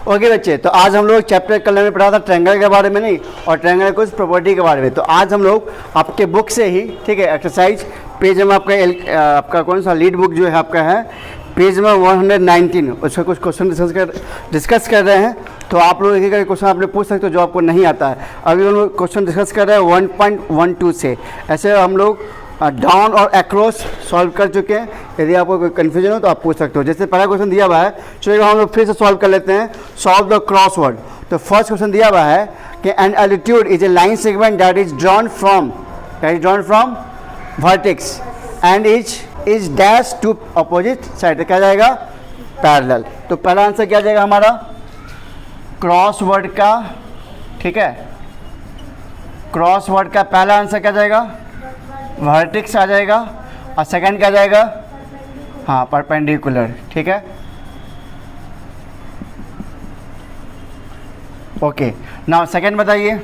Okay बच्चे, तो आज हम लोग चैप्टर कल में पढ़ा था ट्रायंगल के बारे में नहीं, और ट्रायंगल के कुछ प्रॉपर्टी के बारे में। तो आज हम लोग आपके बुक से ही, ठीक है, एक्सरसाइज पेज में आपका कौन सा लीड बुक जो है आपका है पेज में 119, उसका कुछ क्वेश्चन डिस्कस कर रहे हैं। तो आप लोग एक क्वेश्चन आपने पूछ सकते हो जो आपको नहीं आता है। अभी हम लोग क्वेश्चन डिस्कस कर रहे हैं 1.12 से। ऐसे हम लोग डाउन और अक्रॉस सॉल्व कर चुके हैं। यदि आपको कोई कन्फ्यूजन हो तो आप पूछ सकते हो। जैसे पहला क्वेश्चन दिया हुआ है, चलिए हम लोग फिर से सॉल्व कर लेते हैं। Solve the crossword. तो फर्स्ट क्वेश्चन दिया हुआ है कि an altitude is a line segment that is drawn from vertex and is dash to opposite side. क्या जाएगा? पैरेलल। तो पहला आंसर क्या जाएगा हमारा क्रॉसवर्ड का, ठीक है, क्रॉसवर्ड का पहला आंसर क्या जाएगा? वर्टेक्स आ जाएगा। और सेकंड क्या जाएगा? हाँ, परपेंडिकुलर, ठीक है। ओके, नाउ सेकंड बताइए।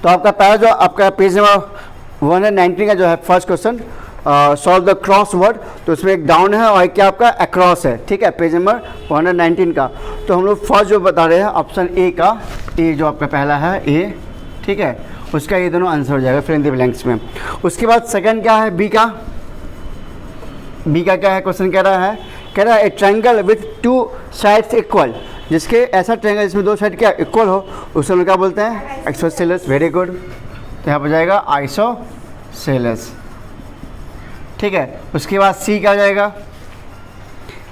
तो आपका पहला जो आपका पेज नंबर 119 का जो है first question, solve the crossword. तो उसमें एक डाउन है और एक क्या आपका अक्रॉस है, ठीक है, पेज नंबर 119 का। तो हम लोग फर्स्ट जो बता रहे हैं ऑप्शन ए का, ए जो आपका पहला है ए, ठीक है, उसका ये दोनों आंसर हो जाएगा फिल इन द ब्लैंक्स में। उसके बाद सेकंड क्या है? बी का। बी का क्या है? क्वेश्चन कह रहा है ए triangle with two sides equal, जिसके ऐसा ट्रायंगल जिसमें दो साइड क्या इक्वल हो, उसे हम क्या बोलते हैं? आइसोसेलेस। Very good. तो यहाँ पर जाएगा आइसोसेलेस, ठीक है। उसके बाद सी क्या हो जाएगा?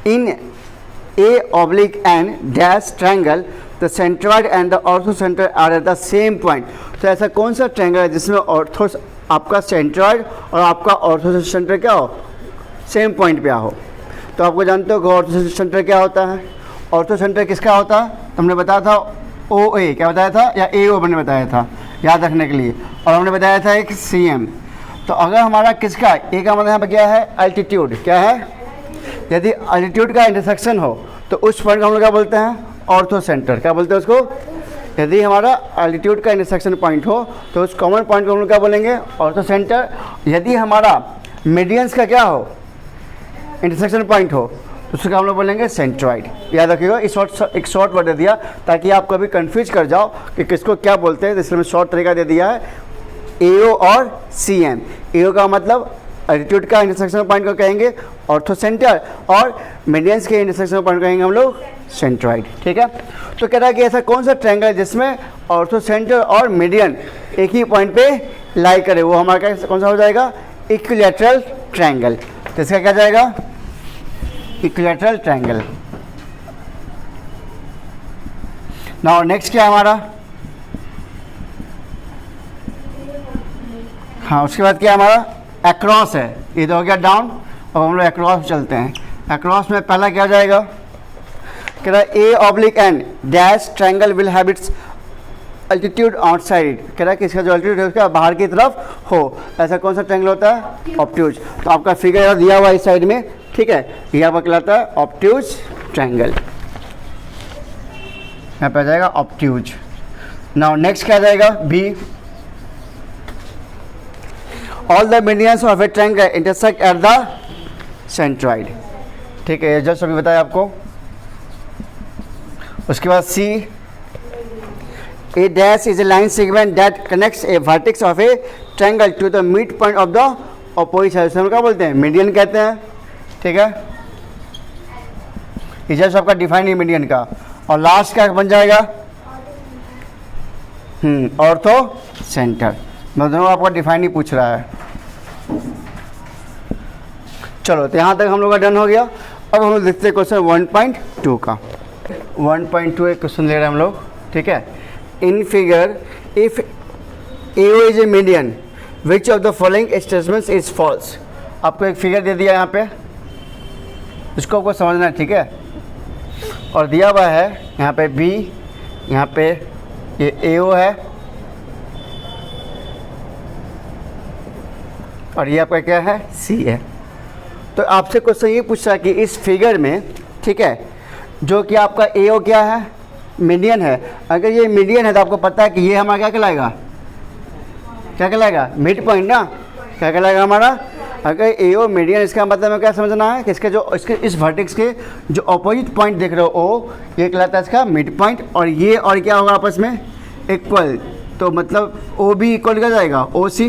In a oblique N dash triangle the centroid and the ortho centre are at the same point. तो ऐसा कौन सा ट्रायंगल है जिसमें ऑर्थो आपका सेंट्रॉइड और आपका ऑर्थो सेंटर क्या हो? सेम पॉइंट पे हो। तो आपको जानते हो कि ऑर्थो सेंटर क्या होता है? ऑर्थो सेंटर किसका होता है? हमने बताया था ओ ए, क्या बताया था, या ए ओ मैंने बताया था याद रखने के लिए। और हमने बताया था एक सी एम। तो अगर हमारा किसका ए का मतलब यहाँ पर क्या है? एल्टीट्यूड। क्या है? यदि एल्टीट्यूड का इंटरसेक्शन हो तो उस पॉइंट को हम लोग क्या बोलते हैं? Ortho centre. क्या बोलते हैं उसको? यदि हमारा एल्टीट्यूड का इंटरसेक्शन पॉइंट हो तो उस कॉमन पॉइंट को हम लोग क्या बोलेंगे? Ortho centre. यदि हमारा मीडियंस का क्या हो? इंटरसेक्शन पॉइंट हो, तो उसका हम लोग बोलेंगे सेंट्रॉइड। याद रखिएगा, एक शॉर्ट वर्ड दे दिया ताकि आप कभी कंफ्यूज कर जाओ कि किसको क्या बोलते हैं। तो इसलिए शॉर्ट तरीका दे दिया है एओ और सी एम। एओ का मतलब एल्टीट्यूड का इंटरसेक्शन पॉइंट को कहेंगे ऑर्थो सेंटर, और मीडियंस के इंटरसेक्शन पॉइंट कहेंगे हम लोग सेंट्रॉइड, ठीक है। तो कह रहा है कि ऐसा कौन सा ट्रायंगल है जिसमें ऑर्थो सेंटर और मीडियन एक ही पॉइंट पे लाई करे, वो हमारा क्या कौन सा हो जाएगा? Equilateral triangle. तो इसका क्या जाएगा? Equilateral triangle. नाउ नेक्स्ट क्या है हमारा? हाँ, उसके बाद क्या हमारा? अक्रॉस है। ये तो हो गया डाउन। अब हम लोग अक्रॉस चलते हैं। अक्रॉस में पहला क्या जाएगा? कह रहा है a oblique N dash triangle will have its altitude outside. कह रहा है कि इसका जो अल्टीट्यूड है उसका बाहर की तरफ हो। ऐसा कौन सा ट्रायंगल होता है? ऑब्ट्यूज। तो आपका फिगर दिया हुआ इस साइड में, ठीक है, यहाँ पर कहलाता है ऑब्ट्यूज ट्रायंगल। यहाँ पे आ जाएगा ऑब्ट्यूज। नाउ नेक्स्ट क्या जाएगा? B all the medians of a triangle intersect at the centroid, ठीक है, जस्ट अभी बताया आपको। उसके बाद C A dash is a line segment that connects a vertex of a triangle to the mid point of the opposite side. हम क्या बोलते हैं? मीडियन कहते हैं, ठीक है। ये जस्ट आपका डिफाइन है मीडियन का। और लास्ट क्या बन जाएगा? Ortho centre. दोनों आपका डिफाइन ही पूछ रहा है। चलो, तो यहाँ तक हम लोग का डन हो गया। अब हम लोग देखते हैं क्वेश्चन 1.2 का। 1.2 एक क्वेश्चन ले रहे हैं हम लोग, ठीक है। In figure if AO is a median which of the following statements is false. आपको एक फिगर दे दिया यहाँ पे, इसको आपको समझना है, ठीक है। और दिया हुआ है यहाँ पे बी, यहाँ पे ये एओ है, और ये आपका क्या है? सी है। तो आपसे क्वेश्चन ये पूछ रहा है कि इस फिगर में, ठीक है, जो कि आपका एओ क्या है? मीडियन है। अगर ये मीडियन है तो आपको पता है कि ये हमारा क्या कहलाएगा? क्या कहलाएगा? मिड पॉइंट ना। क्या कहलाएगा हमारा? अगर ए ओ मीडियन, इसका मतलब हमें क्या समझना है कि इसके इस वर्टेक्स के जो अपोजिट पॉइंट देख रहे हो ओ, ये कहलाता है इसका मिड पॉइंट, और ये और क्या होगा आपस में इक्वल, तो मतलब ओ भी इक्वल क्या जाएगा ओ सी।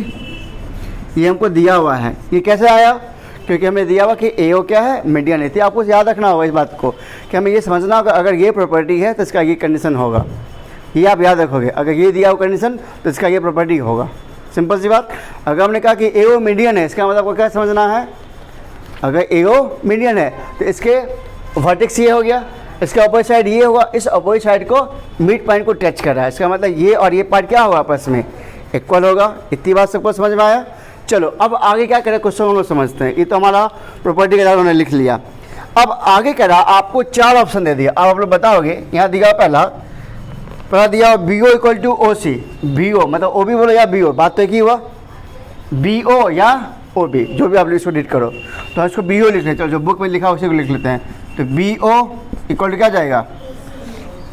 ये हमको दिया हुआ है, ये कैसे आया, क्योंकि हमें दिया हुआ कि ए ओ क्या है मीडियन है। तो आपको याद रखना होगा इस बात को कि हमें ये समझना होगा अगर ये प्रॉपर्टी है तो इसका ये कंडीशन होगा, ये आप याद रखोगे। अगर ये दिया हुआ कंडीशन तो इसका ये प्रॉपर्टी होगा, सिंपल सी बात। अगर हमने कहा कि ए ओ मीडियन है, इसका मतलब आपको क्या समझना है, अगर ए ओ मीडियन है तो इसके वर्टेक्स ये हो गया, इसका अपोजिट साइड ये होगा, इस अपोजिट साइड को मिड पॉइंट को टच कर रहा है, इसका मतलब ये और ये पार्ट क्या होगा आपस में इक्वल होगा। इतनी बात सबको समझ में आया। चलो अब आगे क्या करें, क्वेश्चन हम लोग समझते हैं। ये तो हमारा प्रॉपर्टी के द्वारा उन्होंने लिख लिया। अब आगे करा, आपको 4 ऑप्शन दे दिया। अब आप लोग बताओगे, यहाँ दिया पहला दिया B O equal to O C. B O मतलब ओ बी बोलो या बी ओ, बात तो एक ही हुआ, बी ओ या ओ बी, जो भी आप लोग इसको डिट करो। तो हम इसको बी ओ लिख लेते हैं, चलो जो बुक में लिखा उसी को लिख लेते हैं। तो बी ओ इक्वल टू क्या जाएगा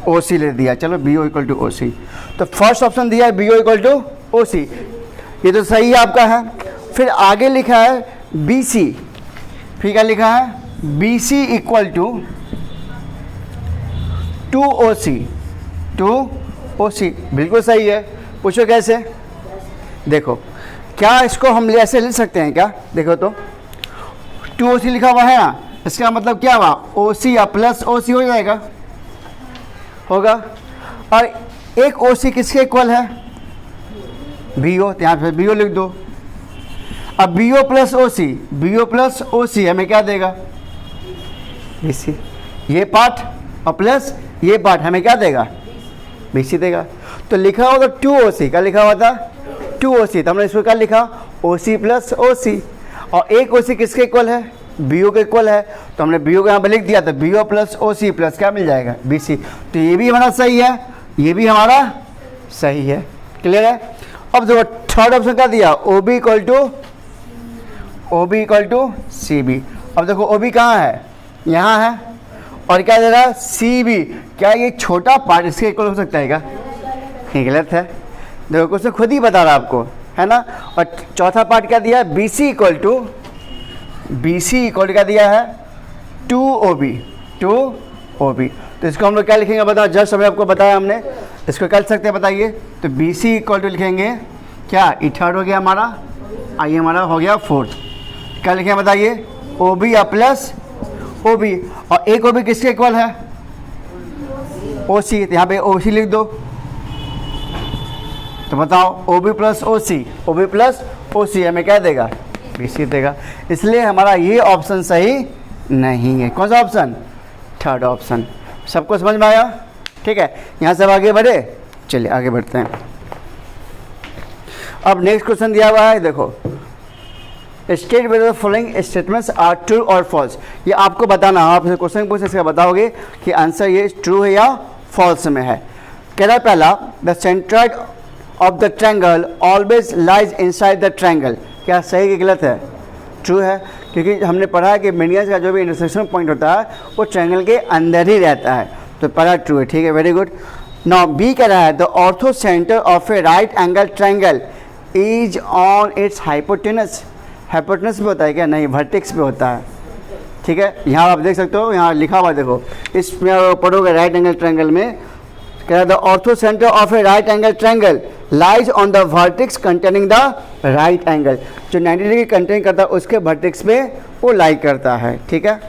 ओ सी ले दिया, चलो B O equal to O C. तो फर्स्ट ऑप्शन दिया है B O equal to O C, ये तो सही है आपका है। फिर आगे लिखा है बी सी, फिर क्या लिखा है B C equal to O C, to O C, बिल्कुल सही है। पूछो कैसे, देखो क्या इसको हम ऐसे लिख सकते हैं क्या, देखो तो 2 ओ सी लिखा हुआ है ना, इसका मतलब क्या हुआ ओ सी या प्लस ओ सी हो जाएगा, होगा। और एक ओ सी किसके इक्वल है बी ओ, तो यहाँ पे बी ओ लिख दो। अब B O plus O C, B O plus O सी हमें क्या देगा बी सी, ये पार्ट और प्लस ये पार्ट हमें क्या देगा बी सी देगा। तो लिखा होगा 2 ओ सी, क्या लिखा हुआ था 2 ओ सी, तो हमने इसको क्या लिखा ओ सी प्लस ओ सी। और एक ओ सी किसके इक्वल है बी ओ के इक्वल है, तो हमने बी ओ को यहाँ पर लिख दिया, तो B O plus O C plus क्या मिल जाएगा बी सी। तो ये भी हमारा सही है, ये भी हमारा सही है, क्लियर है। अब देखो थर्ड ऑप्शन क्या दिया O B equal to C B. अब देखो ओ बी कहाँ है, यहाँ है, और क्या दे रहा है सी बी, क्या ये छोटा पार्ट इसके इक्वल हो सकता है क्या, नहीं गलत है। देखो क्वेश्चन खुद ही बता रहा आपको है ना। और चौथा पार्ट क्या दिया बी सी इक्वल टू क्या दिया है 2 ओ बी, तो इसको हम लोग क्या लिखेंगे बताओ, जस्ट हमें आपको बताया हमने, इसको क्या लिख सकते हैं बताइए। तो बी सी इक्वल टू लिखेंगे क्या, ई थर्ड हो गया हमारा, आई हमारा हो गया फोर्थ, क्या लिखेंगे बताइए ओ बी या प्लस ओ बी। और एक ओ बी किसके इक्वल है ओ सी, तो यहाँ पे ओ सी लिख दो। तो बताओ ओ बी प्लस ओ सी हमें क्या देगा बी सी देगा। इसलिए हमारा ये ऑप्शन सही नहीं है। कौन सा ऑप्शन, थर्ड ऑप्शन। सबको समझ में आया, ठीक है। यहाँ से आगे बढ़े, चलिए आगे बढ़ते हैं। अब नेक्स्ट क्वेश्चन दिया हुआ है, देखो state whether the following statements are true और फॉल्स। ये आपको बताना है, आप क्वेश्चन पूछ इसका बताओगे कि आंसर ये ट्रू है या फॉल्स में है। कह रहा है पहला, the centroid of the triangle always lies inside the triangle. क्या सही कि गलत है, ट्रू है, क्योंकि हमने पढ़ा है कि मीडियन का जो भी इंटरसेक्शन पॉइंट होता है वो ट्रायंगल के अंदर ही रहता है, तो पढ़ा ट्रू है, ठीक है, वेरी गुड। नाउ बी कह रहा है the ortho centre of A right angle triangle is on it's hypotenuse. Hypotenuse पे होता है क्या, नहीं वर्टेक्स पे होता है, ठीक है। यहाँ आप देख सकते हो, यहाँ लिखा हुआ देखो, इसमें पढ़ोगे राइट एंगल ट्रायंगल में कह रहा है the ortho centre of A right angle triangle lies on the vertex containing the right angle. जो 90 डिग्री कंटेन करता है उसके वर्टेक्स पे वो लाई करता है, ठीक है।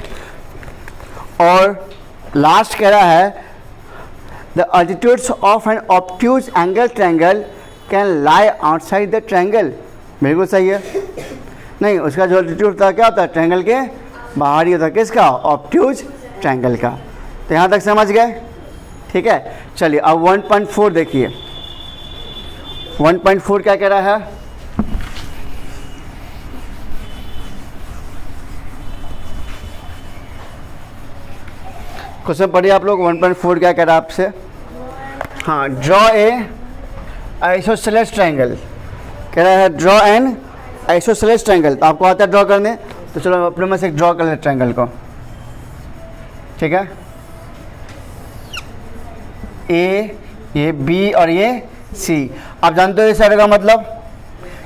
और लास्ट कह रहा है the altitudes of an obtuse angle triangle can lie outside the triangle. बिल्कुल सही है, नहीं उसका जो अल्टीट्यूड होता है क्या होता है ट्रायंगल के बाहर ही होता है, किसका ऑब्ट्यूज ट्रायंगल का। तो यहाँ तक समझ गए, ठीक है। चलिए अब 1.4 देखिए, 1.4 क्या कह रहा है, क्वेश्चन पढ़िए आप लोग। 1.4 क्या कह रहा है आपसे, हाँ ड्रॉ ए आइसोसेलेस ट्रायंगल, कह रहा है ड्रॉ एन आइसोसेलेस ट्रायंगल। तो आपको आता है ड्रॉ करने, तो चलो अपने में से एक ड्रॉ कर ले ट्रायंगल को, ठीक है। ए, ये बी और ये सी। आप जानते हो इस साइड का मतलब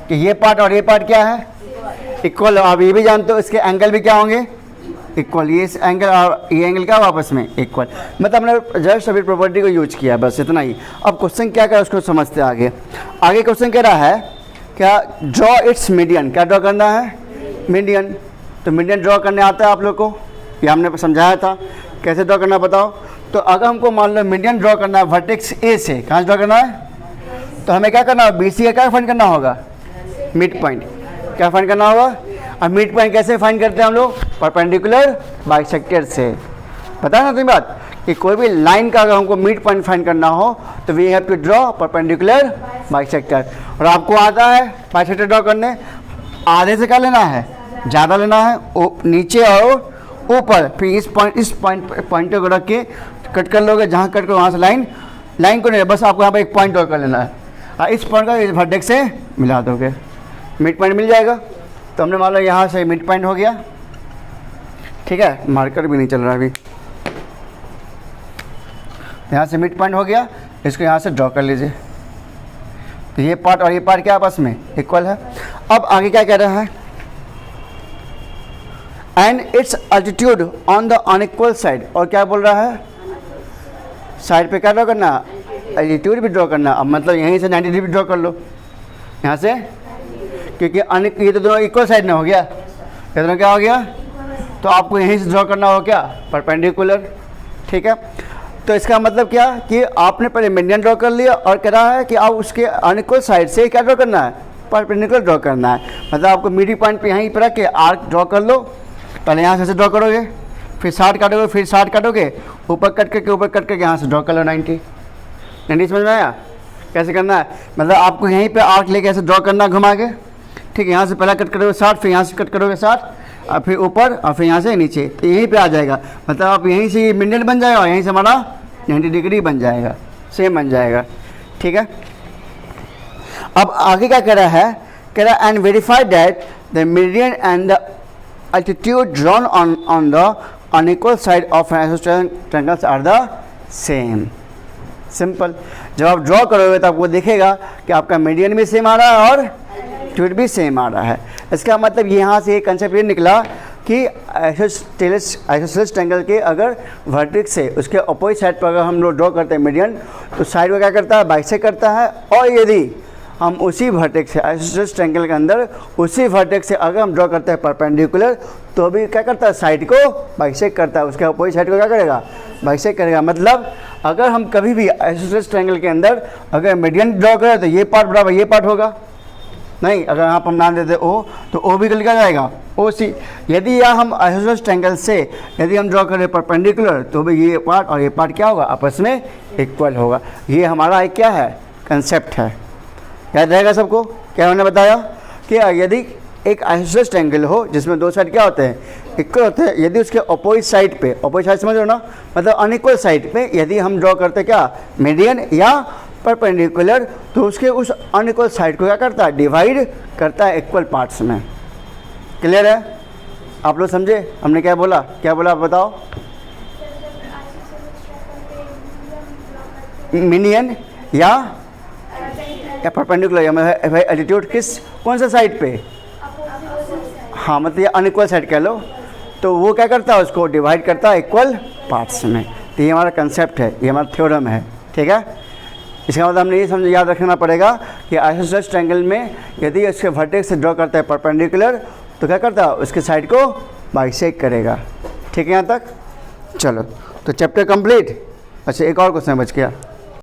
कि ये पार्ट और ये पार्ट क्या है इक्वल। आप ये भी जानते हो इसके एंगल भी क्या होंगे, इक्वल। ये इस एंगल और ये एंगल क्या आपस में इक्वल। मतलब हमने जस्ट अभी प्रॉपर्टी को यूज किया, बस इतना ही। अब क्वेश्चन क्या कर उसको समझते हैं आगे। आगे क्वेश्चन कह रहा है क्या, ड्रॉ इट्स मीडियन। क्या ड्रॉ करना है, मीडियन। तो मीडियन ड्रॉ करने आता है आप लोग को, ये हमने समझाया था कैसे ड्रॉ करना, बताओ। तो अगर हमको मान लो मीडियन ड्रॉ करना है वर्टेक्स ए से, कहाँ से ड्रॉ करना है, तो हमें क्या करना है, बी सी का क्या फाइंड करना होगा, मिड पॉइंट। क्या फाइंड करना होगा। अब मिड पॉइंट कैसे फाइंड करते हैं हम लोग, परपेंडिकुलर बाइसेक्टर से। पता है ना तुम्हें बात कि कोई भी लाइन का अगर हमको मिड पॉइंट फाइंड करना हो तो we have to draw perpendicular bisector. और आपको आता है बाइसेक्टर ड्रॉ करने, आधे से क्या लेना है, ज़्यादा लेना है, नीचे और ऊपर। फिर इस पॉइंट को रख के कट कर लोगे, जहाँ कट कर वहाँ से लाइन को नहीं, बस आपको यहाँ पर एक पॉइंट और कर लेना है और इस पॉइंट का इस वर्टेक्स से मिला दोगे, मिड पॉइंट मिल जाएगा। तो हमने मान लो यहाँ से मिड पॉइंट हो गया, ठीक है, मार्कर भी नहीं चल रहा अभी, यहाँ से मिड पॉइंट हो गया, इसको यहाँ से ड्रॉ कर लीजिए। तो ये पार्ट और ये पार्ट क्या आपस में इक्वल है। अब आगे क्या कह रहा है, and it's altitude on the unequal side. और क्या बोल रहा है, साइड पे क्या ड्रॉ करना, अल्टीट्यूड भी ड्रॉ करना। अब मतलब यहीं से 90 डिग्री ड्रॉ कर लो यहाँ से, क्योंकि ये तो दोनों इक्वल साइड में हो गया, ये दोनों क्या हो गया, तो आपको यहीं से ड्रॉ करना हो क्या, परपेंडिकुलर। ठीक है, तो इसका मतलब क्या कि आपने पहले मीडियन ड्रॉ कर लिया और कह रहा है कि आप उसके अनइक्वल साइड से क्या ड्रॉ करना है, परपेंडिकुलर ड्रॉ करना है। मतलब आपको मिडिल पॉइंट पे यहीं पर रख के आर्क ड्रॉ कर लो। पहले यहाँ से ऐसे ड्रॉ करोगे, फिर 60 काटोगे, फिर 60 काटोगे, ऊपर कट करके यहाँ से ड्रॉ कर लो 90 समझ में आया कैसे करना है। मतलब आपको यहीं पे आर्क लेके ऐसे ड्रॉ करना घुमा के, ठीक है। यहाँ से पहला कट करोगे 60, फिर यहाँ से कट करोगे 60 और फिर ऊपर और फिर यहाँ से नीचे, तो यहीं पे आ जाएगा। मतलब आप यहीं से मीडियन बन जाएगा और यहीं से हमारा 90 डिग्री बन जाएगा, सेम बन जाएगा, ठीक है। अब आगे क्या कह रहा है, कह रहा है and verify that the median and the altitude drawn on the unequal side of an isosceles triangles are the same। Simple. जब आप ड्रॉ करोगे तो आपको दिखेगा कि आपका मीडियन भी सेम आ रहा है और एल्टीट्यूड भी सेम आ रहा है। इसका मतलब यहाँ से एक कंसेप्ट ये निकला कि आइसोसेलेस ट्रायंगल के अगर वर्टेक्स से उसके अपोजिट साइड पर अगर हम लोग ड्रॉ करते हैं मीडियन, तो साइड में क्या करता है, बाइसेक्ट करता है। और यदि हम उसी वर्टेक्स से आइसोसेलेस ट्रायंगल के अंदर उसी वर्टेक्स से अगर हम ड्रॉ करते हैं परपेंडिकुलर, तो भी क्या करता है, साइड को बाइसेक्ट करता है, उसके अपोजिट साइड को क्या करेगा, बाइसेक्ट करेगा। मतलब अगर हम कभी भी आइसोसेलेस ट्रायंगल के अंदर अगर मीडियन ड्रॉ करें तो ये पार्ट बराबर ये पार्ट होगा नहीं। अगर यहाँ पर हम नाम देते ओ, तो ओ भी लिखा जाएगा ओ सी। यदि या हम आइसोसेलेस ट्रायंगल से यदि हम ड्रॉ करें परपेंडिकुलर, तो भी ये पार्ट और ये पार्ट क्या होगा, आपस में इक्वल होगा। ये हमारा एक क्या है, कंसेप्ट है। याद रहेगा सबको। क्या उन्होंने बताया कि यदि एक आइसोसेलेस ट्रायंगल हो जिसमें दो साइड क्या होते हैं, इक्वल होते हैं, यदि उसके अपोजिट साइड पे, अपोजिट साइड समझ लो ना, मतलब अनइक्वल साइड पे यदि हम ड्रॉ करते क्या, मीडियन या परपेंडिकुलर, तो उसके उस अनइक्वल साइड को क्या करता है, डिवाइड करता है इक्वल पार्ट्स में। क्लियर है, आप लोग समझे हमने क्या बोला, क्या बोला आप बताओ। मीडियन या परपेंडिकुलर, या भाई एल्टीट्यूड किस कौन सा साइड पे, हाँ मतलब ये अनइक्वल साइड कह लो, तो वो क्या करता है, उसको डिवाइड करता है इक्वल पार्ट्स में। तो ये हमारा कंसेप्ट है, ये हमारा थ्योरम है, ठीक है। इसका मतलब हमने ये समझ याद रखना पड़ेगा कि आइसोसेलेस ट्रायंगल में यदि उसके वर्टेक्स से ड्रॉ करता है परपेंडिकुलर, तो क्या करता है, उसके साइड को बाइसेक्ट करेगा। ठीक है यहाँ तक, चलो तो चैप्टर कंप्लीट। अच्छा एक और क्वेश्चन बच गया।